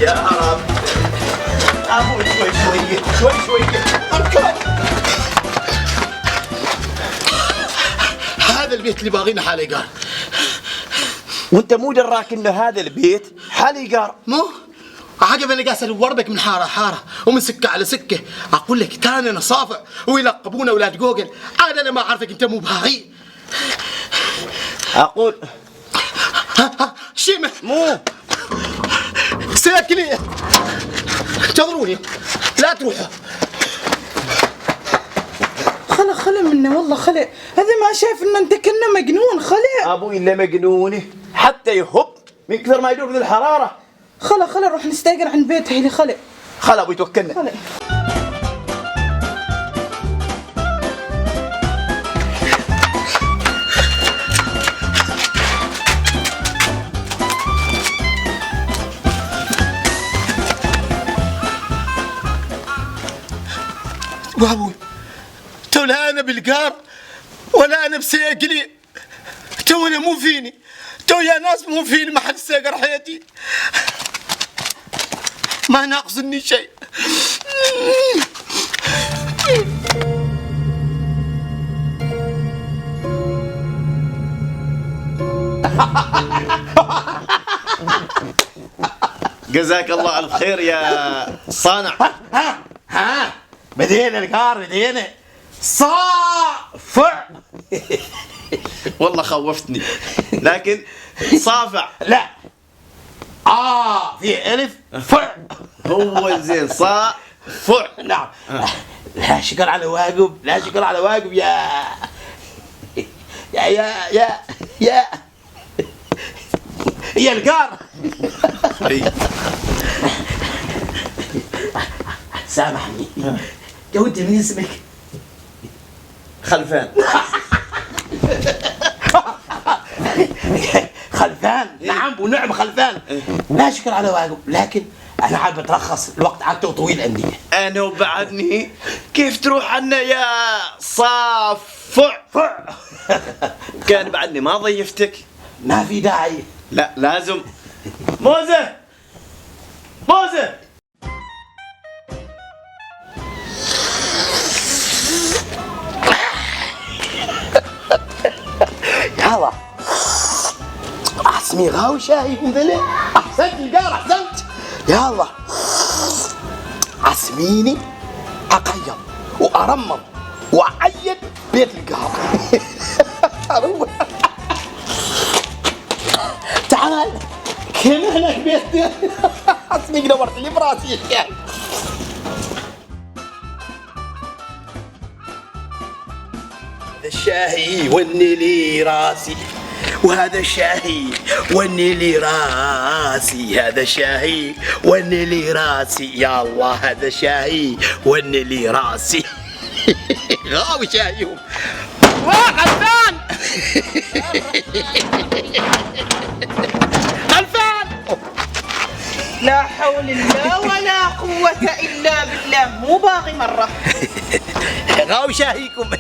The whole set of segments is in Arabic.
يا رب. ابوي شوي اركض. هذا البيت اللي باغينه حال ايجار. وانت مو دراك انه هذا البيت حال ايجار؟ مو عجب انا قاعد وربك من حاره حاره ومن سكه على سكه. اقول لك تاني انا صافع ويلقبونا اولاد جوجل. عاد انا ما اعرفك انت مو باغي. اقول شيمه مو ساكنين. انتظروني لا تروحوا. خلا مني والله خلا. هذا ما شايف ان انت كنا مجنون خلا. ابوي الا مجنونه حتى يهب من كثر ما يدور من الحراره. خلا نروح نستاجر عند بيت اهلي خلا. خلا ابوي توكلنا. خلا وابوي تو لا انا بالقار ولا انا بسيقلي. تو انا مو فيني. تو يا ناس مو فيني. ما حد استاجر حياتي. ما ناقصني شيء. جزاك الله الف خير يا صانع. ها بدينا القار بدينا صافع. والله خوفتني لكن صافع. لا في الف فع. هو زين صافع. نعم. لا شكر على واجب. لا شكر على واجب يا يا القار. سامحني. جو انت من اسمك؟ خلفان. خلفان. نعم ونعم خلفان. لا شكر على واجب لكن انا عاد بترخص. الوقت عاد طويل عندي. انا وبعدني كيف تروح عنا يا صافع؟ كان بعدني ما ضيفتك. ما في داعي. لا لازم. موزة يلا اسمي غاوي شاي من ذلك. احسنت القار احسنت. يلا عسميني اقيم وارمم واعيد بيت القار. تعال كم هناك بيت. عسميك دورت لي براسي يعني. هذا الشاهي وني لي راسي وهذا الشاهي وني لي راسي. هذا الشاهي وني لي راسي. يا الله هذا الشاهي وني لي راسي. غاوي شاهيهم. خلفان. خلفان. لا حول الله ولا قوة إلا بالله. مو باغي مرة. غاوي شاهيكم.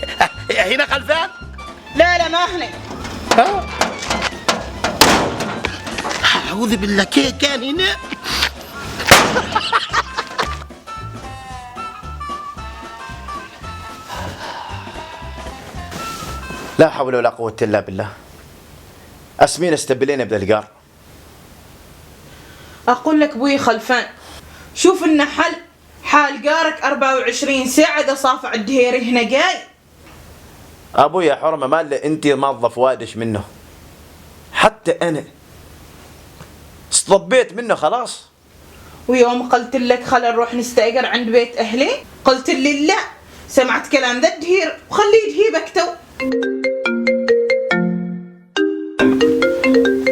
هنا خلفان. لا ما هنا. أعوذ بالله كيف كان هنا. لا حول ولا قوة إلا بالله. أسمين استبلينا بالقار. أقول لك بوي خلفان شوف لنا حال قارك 24 ساعة. إذا صافع الدهيري هنا جاي. أبوي يا حرمة ما اللي أنت موظف وادش منه. حتى أنا اصطبيت منه خلاص. ويوم قلت لك خل نروح نستأجر عند بيت أهلي قلت لي لا. سمعت كلام ذا الدهير وخليه يدهيبك تو.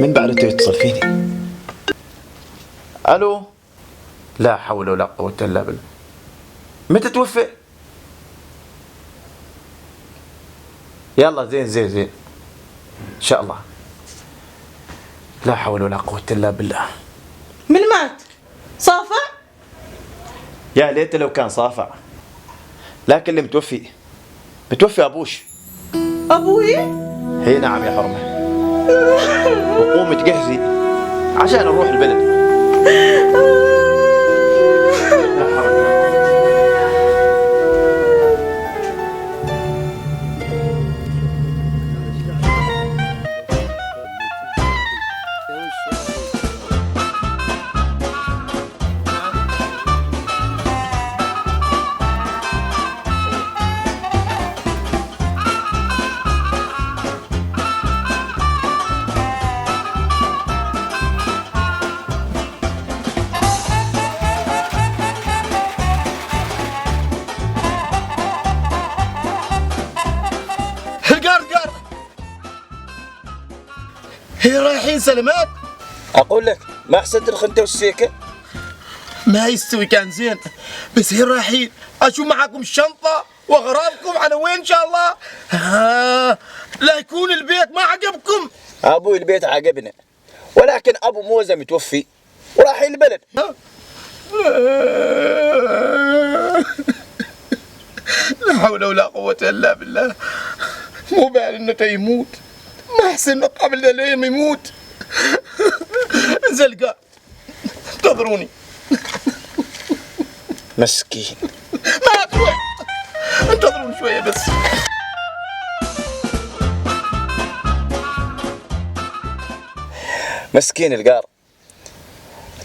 من بعد يتصل فيني. ألو. لا حول ولا قوة إلا بالله. متى توفى؟ يلا زين إن شاء الله. لا حول ولا قوة إلا بالله. من مات؟ صافع؟ يا ليت لو كان صافع. لكن اللي متوفي أبوش. أبوي؟ هي نعم يا حرمة. وقومي تجهزي عشان نروح البلد. هي رايحين سلامات. اقول لك ما احسن تدخل انت والسيكه. ما يستوي كان زين، بس هي رايحين اشوف معاكم الشنطه واغراضكم على وين ان شاء الله. لا يكون البيت ما عجبكم. ابوي البيت عجبنا، ولكن ابو موزه متوفي ورايحين البلد. لا حول ولا قوة إلا بالله. مو بال إنه يموت، ما أحسن قبل لا يموت. زلقاء انتظروني. مسكين. ما شوي، انتظروني شوية بس. مسكين القار،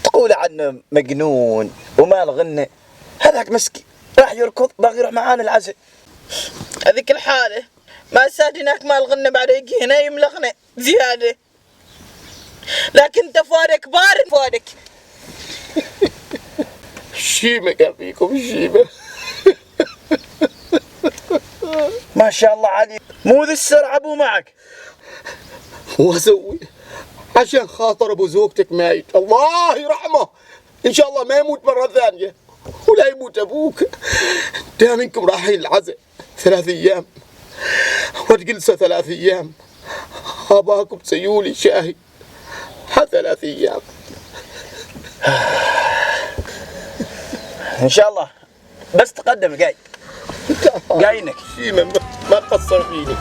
تقول عنه مجنون وما الغنى، هذاك مسكين راح يركض باغي يروح معانا العزاء. هذيك الحالة ما سادناك ما الغنى بعد يجي هنا يملغنا زيادة، لكن انت فارك بارد فارك. الشيمة كان فيكم الشيمة. ما شاء الله عليك، مو ذي السرعة ابو معك. واسوي عشان خاطر ابو زوجتك ميت، الله يرحمه ان شاء الله ما يموت مرة ثانية ولا يموت ابوك. دام انكم رايحين العزاء 3 ايام وتجلسوا 3 ايام، اباكم تسيولي شاهي 3 ايام ان شاء الله، بس تقدم جاي جاينك. شيمة ما تقصر فيني.